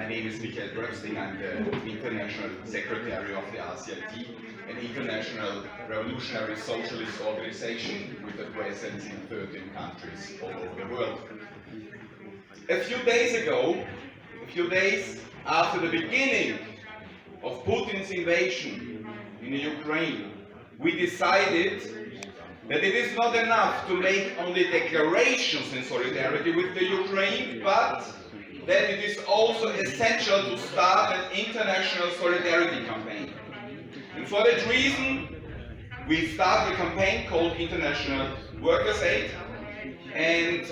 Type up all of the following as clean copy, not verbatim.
My name is Michel Pröbsting. I'm the international secretary of the RCIT, an international revolutionary socialist organization with a presence in 13 countries all over the world. A few days after the beginning of Putin's invasion in Ukraine, we decided that it is not enough to make only declarations in solidarity with the Ukraine, but that it is also essential to start an international solidarity campaign. And for that reason, we started a campaign called International Workers' Aid, and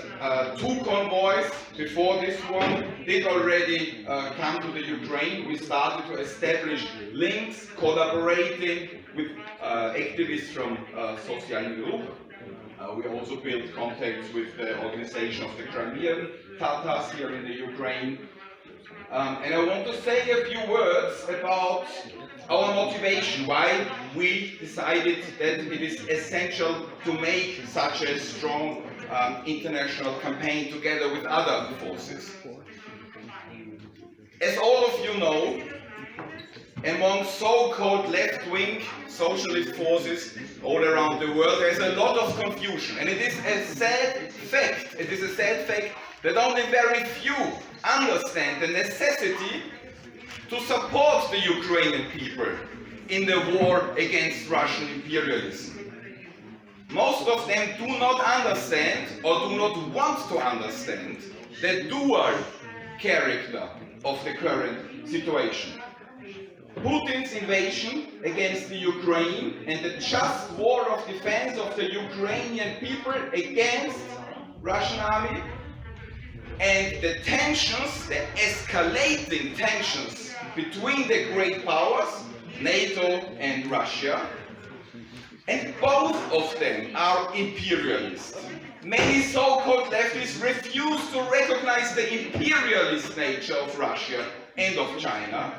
two convoys before this one did already come to the Ukraine. We started to establish links, collaborating with activists from Social Group. We also built contacts with the organization of the Crimean Tatars here in the Ukraine. And I want to say a few words about our motivation, why we decided that it is essential to make such a strong international campaign together with other forces. As all of you know, among so-called left-wing socialist forces all around the world, there is a lot of confusion, and it is a sad fact. It is a sad fact that only very few understand the necessity to support the Ukrainian people in the war against Russian imperialism. Most of them do not understand or do not want to understand the dual character of the current situation. Putin's invasion against the Ukraine and the just war of defense of the Ukrainian people against Russian army, and the tensions, the escalating tensions between the great powers, NATO and Russia, and both of them are imperialist. Many so-called leftists refuse to recognize the imperialist nature of Russia and of China,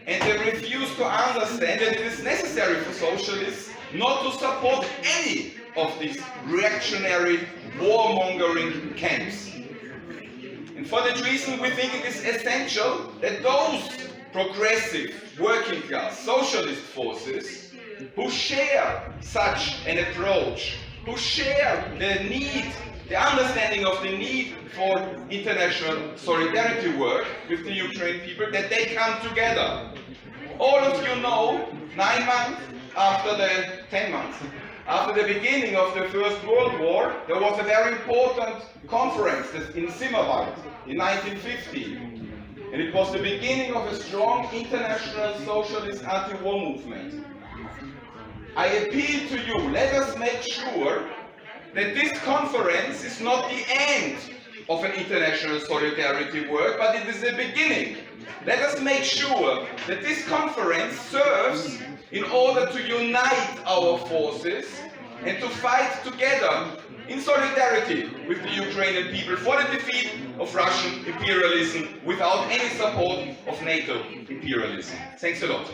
and they refuse to understand that it is necessary for socialists not to support any of these reactionary, warmongering camps. And for that reason, we think it is essential that those progressive, working class, socialist forces who share such an approach, who share the need, the understanding of the need for international solidarity work with the Ukrainian people, that they come together. All of you know, 10 months after the beginning of the First World War, there was a very important conference in Zimmerwald in 1915. And it was the beginning of a strong international socialist anti-war movement. I appeal to you, let us make sure that this conference is not the end of an international solidarity work, but it is the beginning. Let us make sure that this conference serves in order to unite our forces and to fight together in solidarity with the Ukrainian people for the defeat of Russian imperialism without any support of NATO imperialism. Thanks a lot.